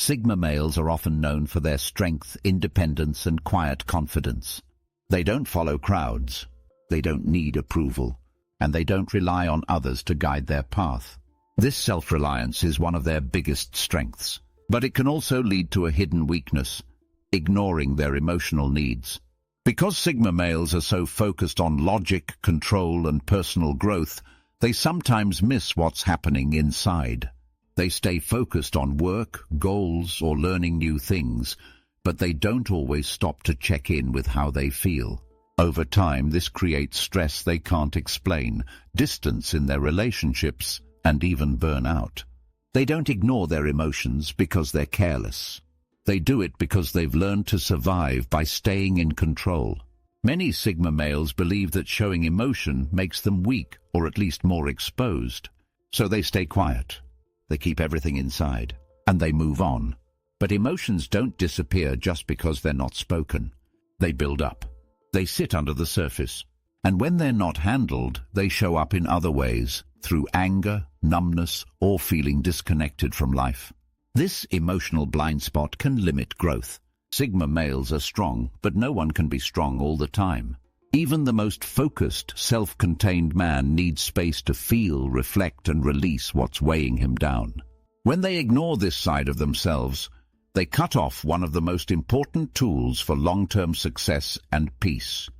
Sigma males are often known for their strength, independence, and quiet confidence. They don't follow crowds, they don't need approval, and they don't rely on others to guide their path. This self-reliance is one of their biggest strengths, but it can also lead to a hidden weakness, ignoring their emotional needs. Because Sigma males are so focused on logic, control, and personal growth, they sometimes miss what's happening inside. They stay focused on work, goals, or learning new things, but they don't always stop to check in with how they feel. Over time, this creates stress they can't explain, distance in their relationships, and even burnout. They don't ignore their emotions because they're careless. They do it because they've learned to survive by staying in control. Many Sigma males believe that showing emotion makes them weak, or at least more exposed. So they stay quiet. They keep everything inside, and they move on. But emotions don't disappear just because they're not spoken. They build up. They sit under the surface. And when they're not handled, they show up in other ways, through anger, numbness, or feeling disconnected from life. This emotional blind spot can limit growth. Sigma males are strong, but no one can be strong all the time. Even the most focused, self-contained man needs space to feel, reflect, and release what's weighing him down. When they ignore this side of themselves, they cut off one of the most important tools for long-term success and peace: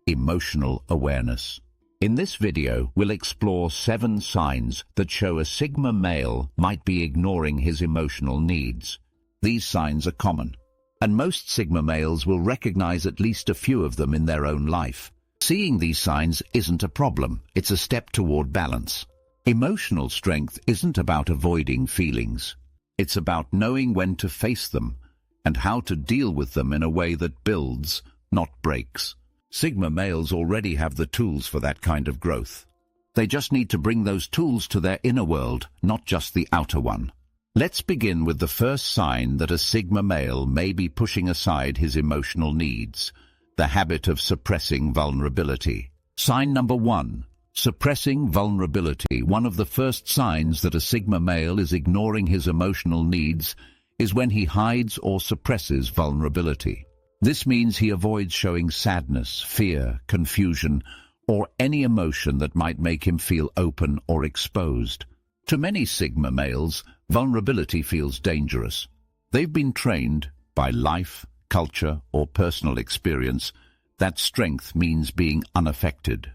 emotional awareness. In this video, we'll explore 7 signs that show a Sigma male might be ignoring his emotional needs. These signs are common, and most Sigma males will recognize at least a few of them in their own life. Seeing these signs isn't a problem, it's a step toward balance. Emotional strength isn't about avoiding feelings. It's about knowing when to face them and how to deal with them in a way that builds, not breaks. Sigma males already have the tools for that kind of growth. They just need to bring those tools to their inner world, not just the outer one. Let's begin with the first sign that a Sigma male may be pushing aside his emotional needs: the habit of suppressing vulnerability. Sign number 1. Suppressing vulnerability. One of the first signs that a Sigma male is ignoring his emotional needs is when he hides or suppresses vulnerability. This means he avoids showing sadness, fear, confusion, or any emotion that might make him feel open or exposed. To many Sigma males, vulnerability feels dangerous. They've been trained by life, culture, or personal experience that strength means being unaffected,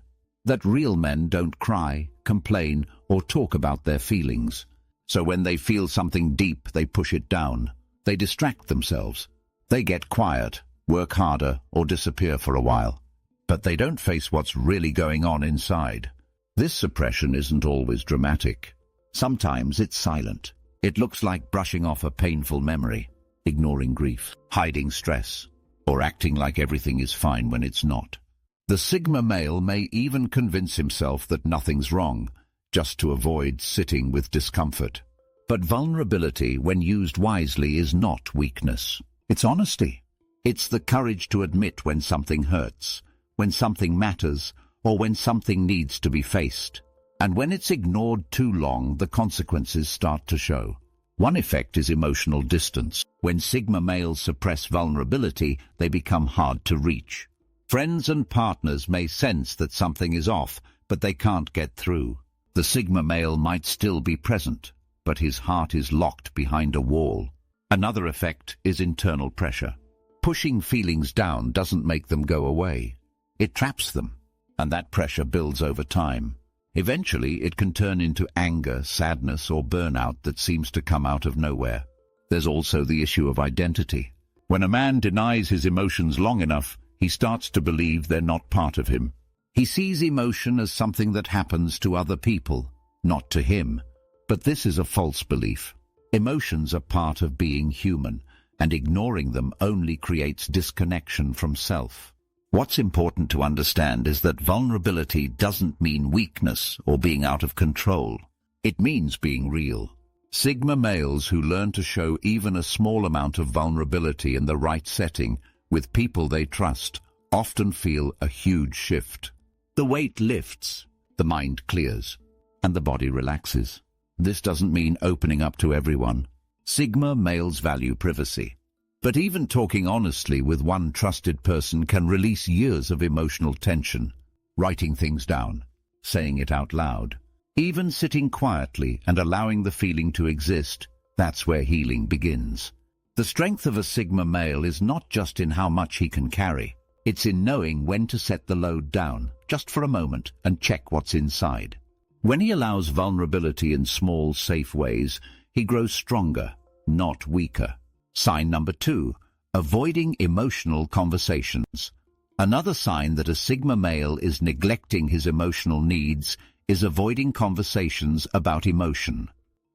that real men don't cry, complain, or talk about their feelings. So when they feel something deep, they push it down. They distract themselves. They get quiet, work harder, or disappear for a while. But they don't face what's really going on inside. This suppression isn't always dramatic. Sometimes it's silent. It looks like brushing off a painful memory, ignoring grief, hiding stress, or acting like everything is fine when it's not. The Sigma male may even convince himself that nothing's wrong, just to avoid sitting with discomfort. But vulnerability, when used wisely, is not weakness. It's honesty. It's the courage to admit when something hurts, when something matters, or when something needs to be faced. And when it's ignored too long, the consequences start to show. One effect is emotional distance. When Sigma males suppress vulnerability, they become hard to reach. Friends and partners may sense that something is off, but they can't get through. The Sigma male might still be present, but his heart is locked behind a wall. Another effect is internal pressure. Pushing feelings down doesn't make them go away. It traps them, and that pressure builds over time. Eventually, it can turn into anger, sadness, or burnout that seems to come out of nowhere. There's also the issue of identity. When a man denies his emotions long enough, he starts to believe they're not part of him. He sees emotion as something that happens to other people, not to him. But this is a false belief. Emotions are part of being human, and ignoring them only creates disconnection from self. What's important to understand is that vulnerability doesn't mean weakness or being out of control. It means being real. Sigma males who learn to show even a small amount of vulnerability in the right setting with people they trust often feel a huge shift. The weight lifts, the mind clears, and the body relaxes. This doesn't mean opening up to everyone. Sigma males value privacy. But even talking honestly with one trusted person can release years of emotional tension. Writing things down, saying it out loud, even sitting quietly and allowing the feeling to exist, that's where healing begins. The strength of a Sigma male is not just in how much he can carry. It's in knowing when to set the load down, just for a moment, and check what's inside. When he allows vulnerability in small, safe ways, he grows stronger, not weaker. Sign number 2, avoiding emotional conversations. Another sign that a Sigma male is neglecting his emotional needs is avoiding conversations about emotion.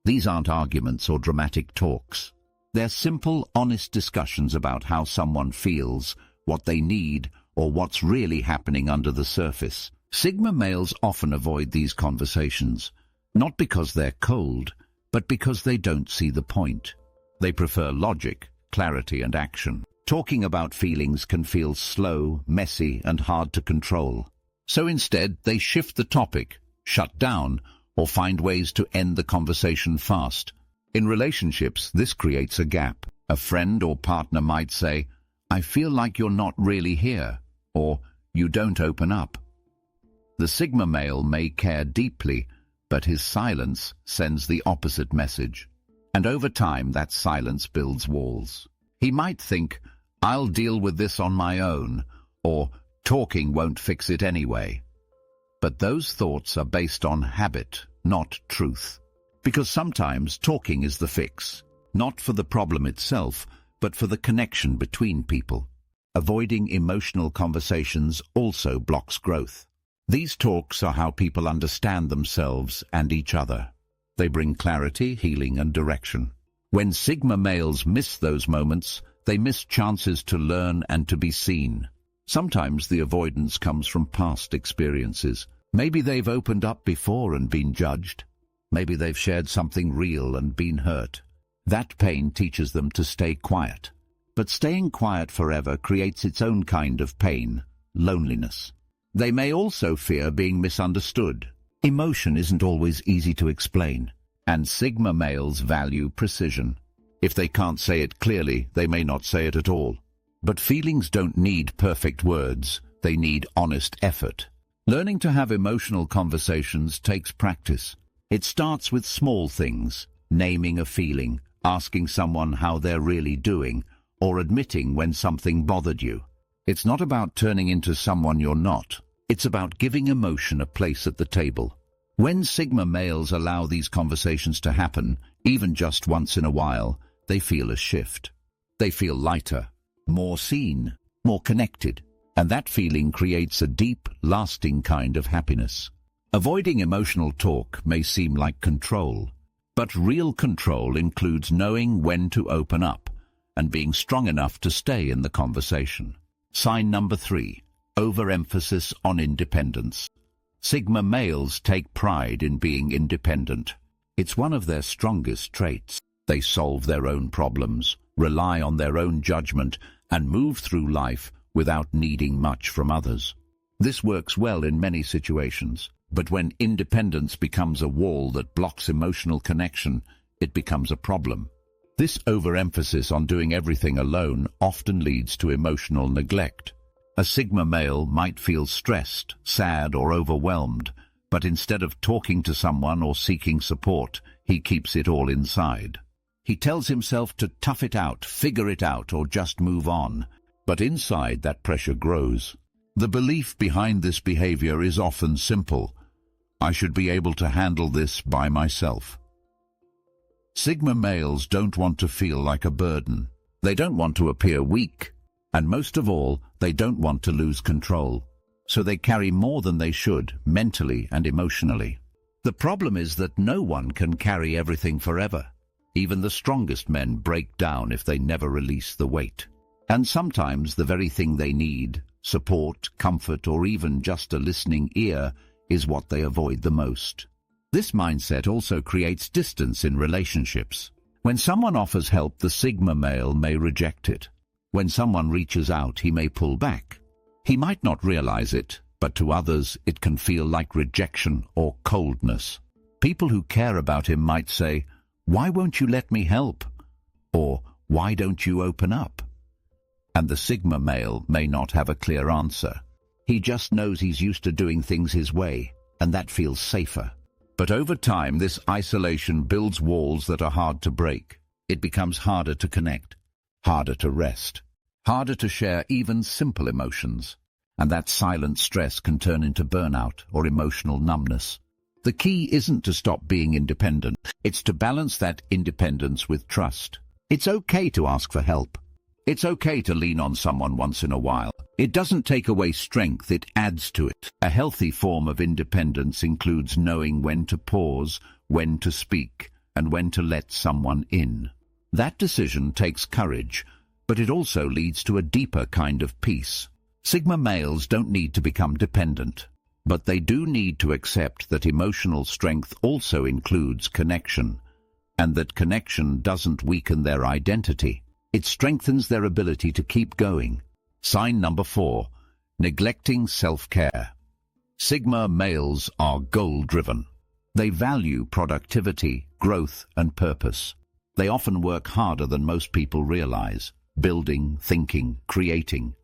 These aren't arguments or dramatic talks. They're simple, honest discussions about how someone feels, what they need, or what's really happening under the surface. Sigma males often avoid these conversations, not because they're cold, but because they don't see the point. They prefer logic, clarity, and action. Talking about feelings can feel slow, messy, and hard to control. So instead, they shift the topic, shut down, or find ways to end the conversation fast. In relationships, this creates a gap. A friend or partner might say, "I feel like you're not really here," or "You don't open up." The Sigma male may care deeply, but his silence sends the opposite message. And over time, that silence builds walls. He might think, "I'll deal with this on my own," or "Talking won't fix it anyway." But those thoughts are based on habit, not truth. Because sometimes talking is the fix, not for the problem itself, but for the connection between people. Avoiding emotional conversations also blocks growth. These talks are how people understand themselves and each other. They bring clarity, healing, and direction. When Sigma males miss those moments, they miss chances to learn and to be seen. Sometimes the avoidance comes from past experiences. Maybe they've opened up before and been judged. Maybe they've shared something real and been hurt. That pain teaches them to stay quiet. But staying quiet forever creates its own kind of pain, loneliness. They may also fear being misunderstood. Emotion isn't always easy to explain, and Sigma males value precision. If they can't say it clearly, they may not say it at all. But feelings don't need perfect words, they need honest effort. Learning to have emotional conversations takes practice. It starts with small things, naming a feeling, asking someone how they're really doing, or admitting when something bothered you. It's not about turning into someone you're not. It's about giving emotion a place at the table. When Sigma males allow these conversations to happen, even just once in a while, they feel a shift. They feel lighter, more seen, more connected, and that feeling creates a deep, lasting kind of happiness. Avoiding emotional talk may seem like control, but real control includes knowing when to open up and being strong enough to stay in the conversation. Sign number 3, overemphasis on independence. Sigma males take pride in being independent. It's one of their strongest traits. They solve their own problems, rely on their own judgment, and move through life without needing much from others. This works well in many situations. But when independence becomes a wall that blocks emotional connection, it becomes a problem. This overemphasis on doing everything alone often leads to emotional neglect. A Sigma male might feel stressed, sad, or overwhelmed, but instead of talking to someone or seeking support, he keeps it all inside. He tells himself to tough it out, figure it out, or just move on. But inside, that pressure grows. The belief behind this behavior is often simple: I should be able to handle this by myself. Sigma males don't want to feel like a burden. They don't want to appear weak. And most of all, they don't want to lose control. So they carry more than they should, mentally and emotionally. The problem is that no one can carry everything forever. Even the strongest men break down if they never release the weight. And sometimes the very thing they need, support, comfort, or even just a listening ear, is what they avoid the most. This mindset also creates distance in relationships. When someone offers help, the Sigma male may reject it. When someone reaches out, he may pull back. He might not realize it, but to others it can feel like rejection or coldness. People who care about him might say, "Why won't you let me help?" Or, why don't you open up? And the Sigma male may not have a clear answer. He just knows he's used to doing things his way, and that feels safer. But over time, this isolation builds walls that are hard to break. It becomes harder to connect, harder to rest, harder to share even simple emotions. And that silent stress can turn into burnout or emotional numbness. The key isn't to stop being independent. It's to balance that independence with trust. It's okay to ask for help. It's okay to lean on someone once in a while. It doesn't take away strength, it adds to it. A healthy form of independence includes knowing when to pause, when to speak, and when to let someone in. That decision takes courage, but it also leads to a deeper kind of peace. Sigma males don't need to become dependent, but they do need to accept that emotional strength also includes connection, and that connection doesn't weaken their identity. It strengthens their ability to keep going. Sign number 4, neglecting self-care. Sigma males are goal-driven. They value productivity, growth, and purpose. They often work harder than most people realize, building, thinking, creating.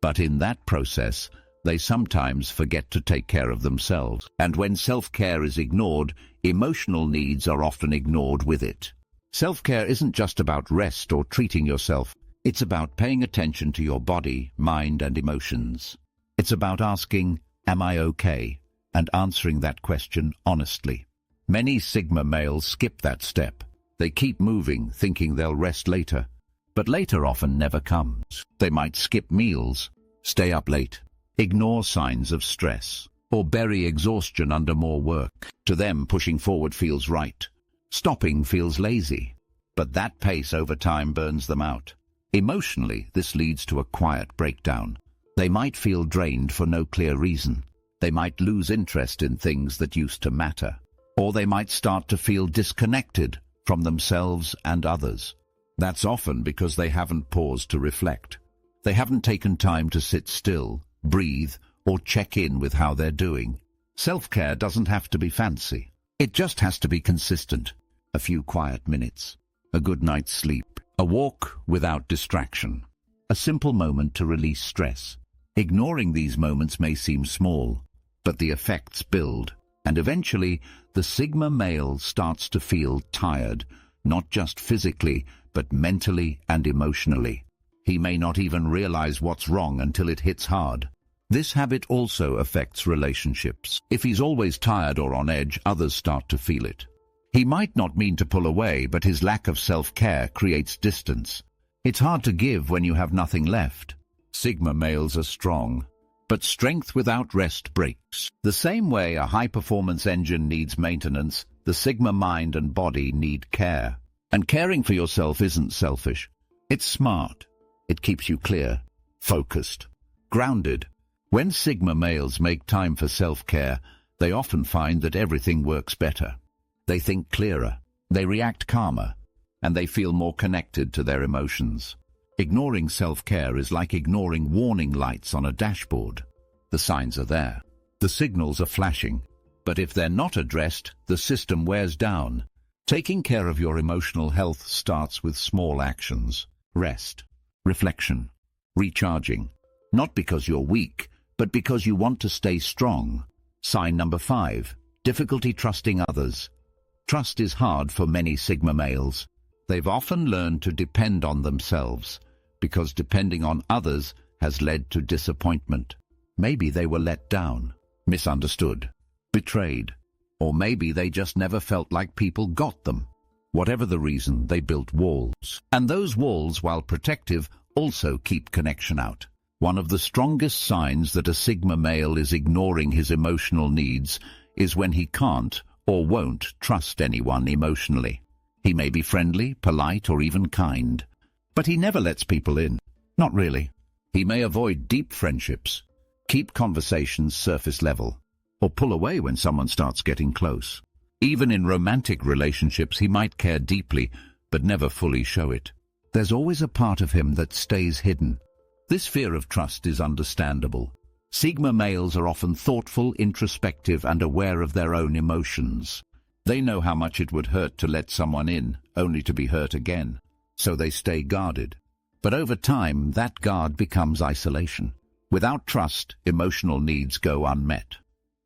But in that process, they sometimes forget to take care of themselves. And when self-care is ignored, emotional needs are often ignored with it. Self-care isn't just about rest or treating yourself. It's about paying attention to your body, mind, and emotions. It's about asking, "Am I okay?" and answering that question honestly. Many Sigma males skip that step. They keep moving, thinking they'll rest later. But later often never comes. They might skip meals, stay up late, ignore signs of stress, or bury exhaustion under more work. To them, pushing forward feels right. Stopping feels lazy. But that pace over time burns them out. Emotionally, this leads to a quiet breakdown. They might feel drained for no clear reason. They might lose interest in things that used to matter. Or they might start to feel disconnected from themselves and others. That's often because they haven't paused to reflect. They haven't taken time to sit still, breathe, or check in with how they're doing. Self-care doesn't have to be fancy. It just has to be consistent. A few quiet minutes, a good night's sleep, a walk without distraction, a simple moment to release stress. Ignoring these moments may seem small, but the effects build, and eventually the Sigma male starts to feel tired, not just physically, but mentally and emotionally. He may not even realize what's wrong until it hits hard. This habit also affects relationships. If he's always tired or on edge, others start to feel it. He might not mean to pull away, but his lack of self-care creates distance. It's hard to give when you have nothing left. Sigma males are strong, but strength without rest breaks. The same way a high-performance engine needs maintenance, the Sigma mind and body need care. And caring for yourself isn't selfish. It's smart. It keeps you clear, focused, grounded. When Sigma males make time for self-care, they often find that everything works better. They think clearer, they react calmer, and they feel more connected to their emotions. Ignoring self-care is like ignoring warning lights on a dashboard. The signs are there. The signals are flashing. But if they're not addressed, the system wears down. Taking care of your emotional health starts with small actions. Rest, reflection, recharging. Not because you're weak, but because you want to stay strong. Sign number 5, difficulty trusting others. Trust is hard for many Sigma males. They've often learned to depend on themselves, because depending on others has led to disappointment. Maybe they were let down, misunderstood, betrayed, or maybe they just never felt like people got them. Whatever the reason, they built walls. And those walls, while protective, also keep connection out. One of the strongest signs that a Sigma male is ignoring his emotional needs is when he can't or won't trust anyone emotionally. He may be friendly, polite, or even kind, but he never lets people in. Not really. He may avoid deep friendships, keep conversations surface level, or pull away when someone starts getting close. Even in romantic relationships, he might care deeply, but never fully show it. There's always a part of him that stays hidden. This fear of trust is understandable. Sigma males are often thoughtful, introspective, and aware of their own emotions. They know how much it would hurt to let someone in, only to be hurt again. so they stay guarded. But over time, that guard becomes isolation. Without trust, emotional needs go unmet.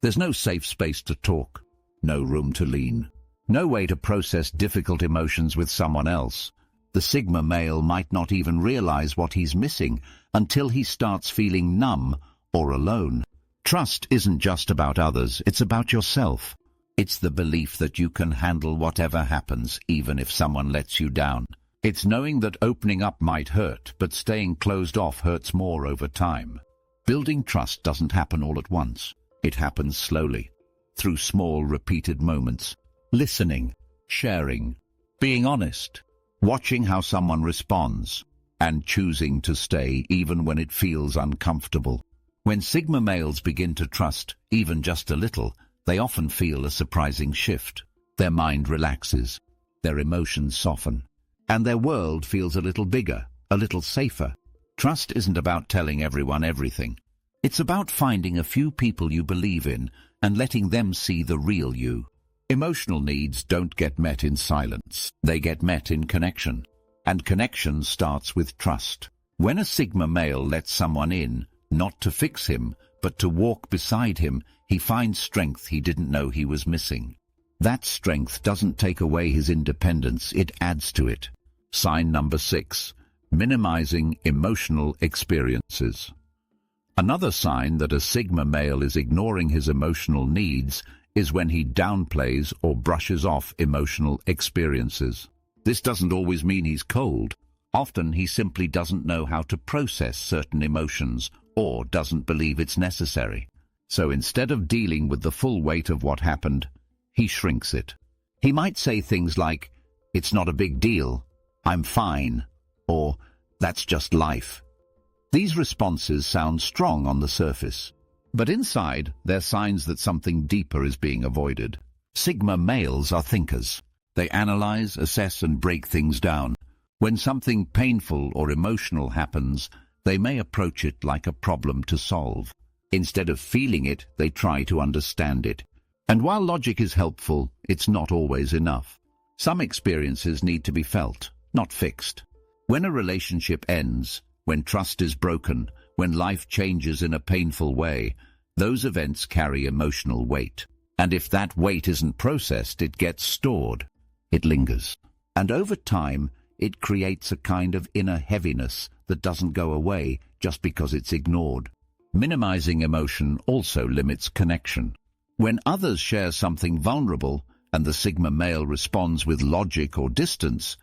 There's no safe space to talk, no room to lean, no way to process difficult emotions with someone else. The Sigma male might not even realize what he's missing until he starts feeling numb or alone. Trust isn't just about others, it's about yourself. It's the belief that you can handle whatever happens, even if someone lets you down. It's knowing that opening up might hurt, but staying closed off hurts more over time. Building trust doesn't happen all at once. It happens slowly, through small, repeated moments. Listening, sharing, being honest, watching how someone responds, and choosing to stay even when it feels uncomfortable. When Sigma males begin to trust, even just a little, they often feel a surprising shift. Their mind relaxes, their emotions soften, and their world feels a little bigger, a little safer. Trust isn't about telling everyone everything. It's about finding a few people you believe in and letting them see the real you. Emotional needs don't get met in silence. They get met in connection. And connection starts with trust. When a Sigma male lets someone in, not to fix him, but to walk beside him, he finds strength he didn't know he was missing. That strength doesn't take away his independence, it adds to it. Sign number 6. Minimizing emotional experiences. Another sign that a Sigma male is ignoring his emotional needs is when he downplays or brushes off emotional experiences. This doesn't always mean he's cold. Often he simply doesn't know how to process certain emotions or doesn't believe it's necessary. So instead of dealing with the full weight of what happened, he shrinks it. He might say things like, "It's not a big deal," "I'm fine," or "That's just life." These responses sound strong on the surface, but inside they're signs that something deeper is being avoided. Sigma males are thinkers. They analyze, assess, and break things down. When something painful or emotional happens, they may approach it like a problem to solve. Instead of feeling it, they try to understand it. And while logic is helpful, it's not always enough. Some experiences need to be felt, not fixed. When a relationship ends, when trust is broken, when life changes in a painful way, those events carry emotional weight. And if that weight isn't processed, it gets stored. It lingers. And over time, it creates a kind of inner heaviness that doesn't go away just because it's ignored. Minimizing emotion also limits connection. When others share something vulnerable and the Sigma male responds with logic or distance,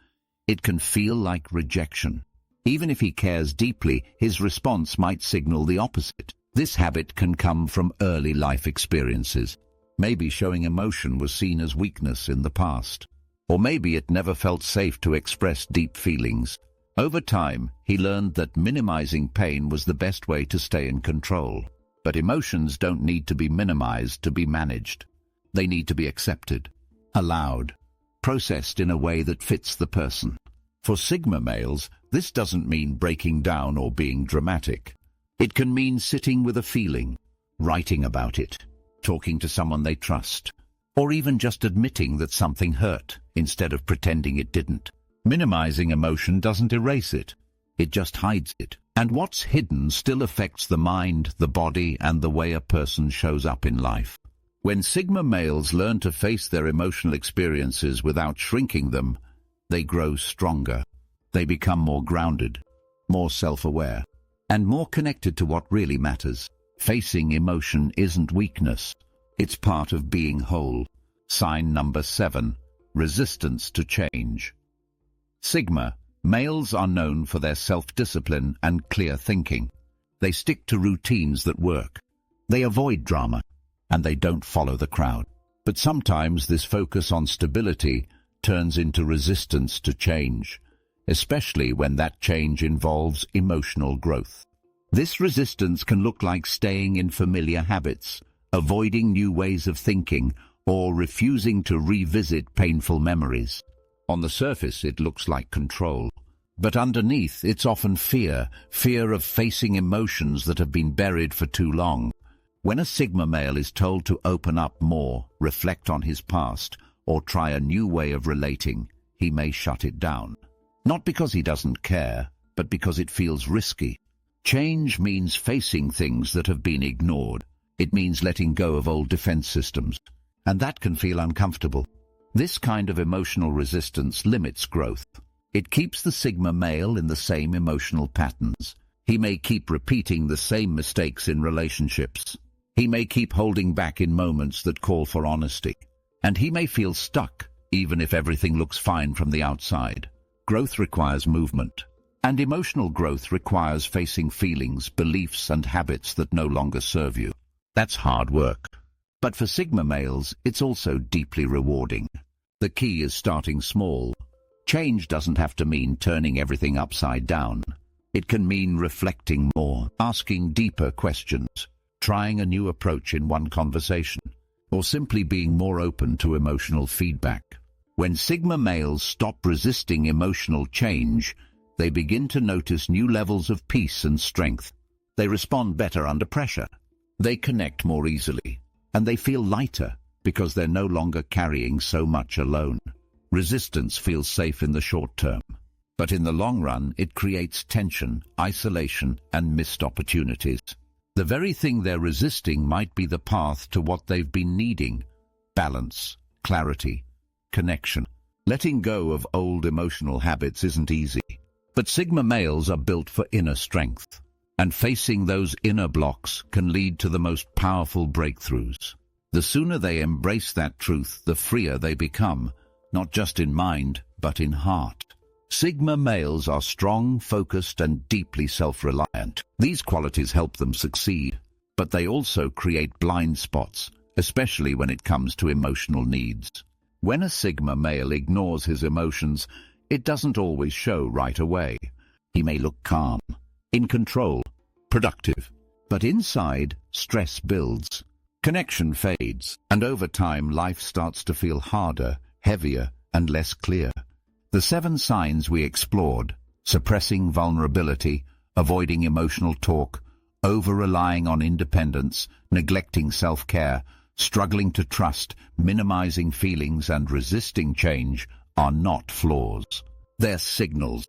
it can feel like rejection. Even if he cares deeply, his response might signal the opposite. This habit can come from early life experiences. Maybe showing emotion was seen as weakness in the past. Or maybe it never felt safe to express deep feelings. Over time, he learned that minimizing pain was the best way to stay in control. But emotions don't need to be minimized to be managed. They need to be accepted, allowed, processed in a way that fits the person. For Sigma males, this doesn't mean breaking down or being dramatic. It can mean sitting with a feeling, writing about it, talking to someone they trust, or even just admitting that something hurt instead of pretending it didn't. Minimizing emotion doesn't erase it. It just hides it. And what's hidden still affects the mind, the body, and the way a person shows up in life. When Sigma males learn to face their emotional experiences without shrinking them, they grow stronger. They become more grounded, more self-aware, and more connected to what really matters. Facing emotion isn't weakness. It's part of being whole. Sign number 7. Resistance to change. Sigma males are known for their self-discipline and clear thinking. They stick to routines that work. They avoid drama, and they don't follow the crowd. But sometimes this focus on stability turns into resistance to change, especially when that change involves emotional growth. This resistance can look like staying in familiar habits, avoiding new ways of thinking, or refusing to revisit painful memories. On the surface, it looks like control. But underneath, it's often fear of facing emotions that have been buried for too long. When a Sigma male is told to open up more, reflect on his past, or try a new way of relating, he may shut it down. Not because he doesn't care, but because it feels risky. Change means facing things that have been ignored. It means letting go of old defense systems, and that can feel uncomfortable. This kind of emotional resistance limits growth. It keeps the Sigma male in the same emotional patterns. He may keep repeating the same mistakes in relationships. He may keep holding back in moments that call for honesty. And he may feel stuck, even if everything looks fine from the outside. Growth requires movement. And emotional growth requires facing feelings, beliefs, and habits that no longer serve you. That's hard work. But for Sigma males, it's also deeply rewarding. The key is starting small. Change doesn't have to mean turning everything upside down. It can mean reflecting more, asking deeper questions, trying a new approach in one conversation, or simply being more open to emotional feedback. When Sigma males stop resisting emotional change, they begin to notice new levels of peace and strength. They respond better under pressure. They connect more easily, and they feel lighter because they're no longer carrying so much alone. Resistance feels safe in the short term, but in the long run it creates tension, isolation, and missed opportunities. The very thing they're resisting might be the path to what they've been needing: balance, clarity, connection. Letting go of old emotional habits isn't easy, but Sigma males are built for inner strength, and facing those inner blocks can lead to the most powerful breakthroughs. The sooner they embrace that truth, the freer they become, not just in mind, but in heart. Sigma males are strong, focused, and deeply self-reliant. These qualities help them succeed, but they also create blind spots, especially when it comes to emotional needs. When a Sigma male ignores his emotions, it doesn't always show right away. He may look calm, in control, productive, but inside, stress builds. Connection fades, and over time life starts to feel harder, heavier, and less clear. The 7 signs we explored: suppressing vulnerability, avoiding emotional talk, over-relying on independence, neglecting self-care, struggling to trust, minimizing feelings, and resisting change, are not flaws. They're signals,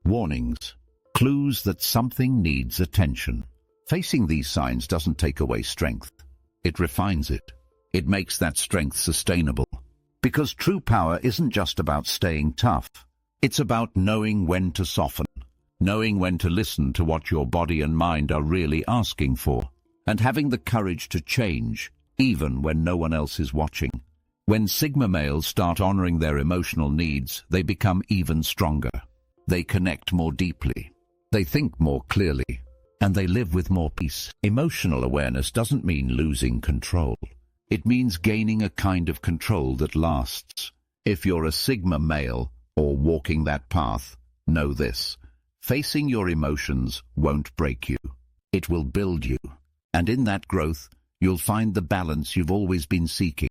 warnings, clues that something needs attention. Facing these signs doesn't take away strength. It refines it. It makes that strength sustainable. Because true power isn't just about staying tough. It's about knowing when to soften, knowing when to listen to what your body and mind are really asking for, and having the courage to change, even when no one else is watching. When Sigma males start honoring their emotional needs, they become even stronger. They connect more deeply. They think more clearly. And they live with more peace. Emotional awareness doesn't mean losing control. It means gaining a kind of control that lasts. If you're a Sigma male, or walking that path, know this: facing your emotions won't break you. It will build you. And in that growth, you'll find the balance you've always been seeking.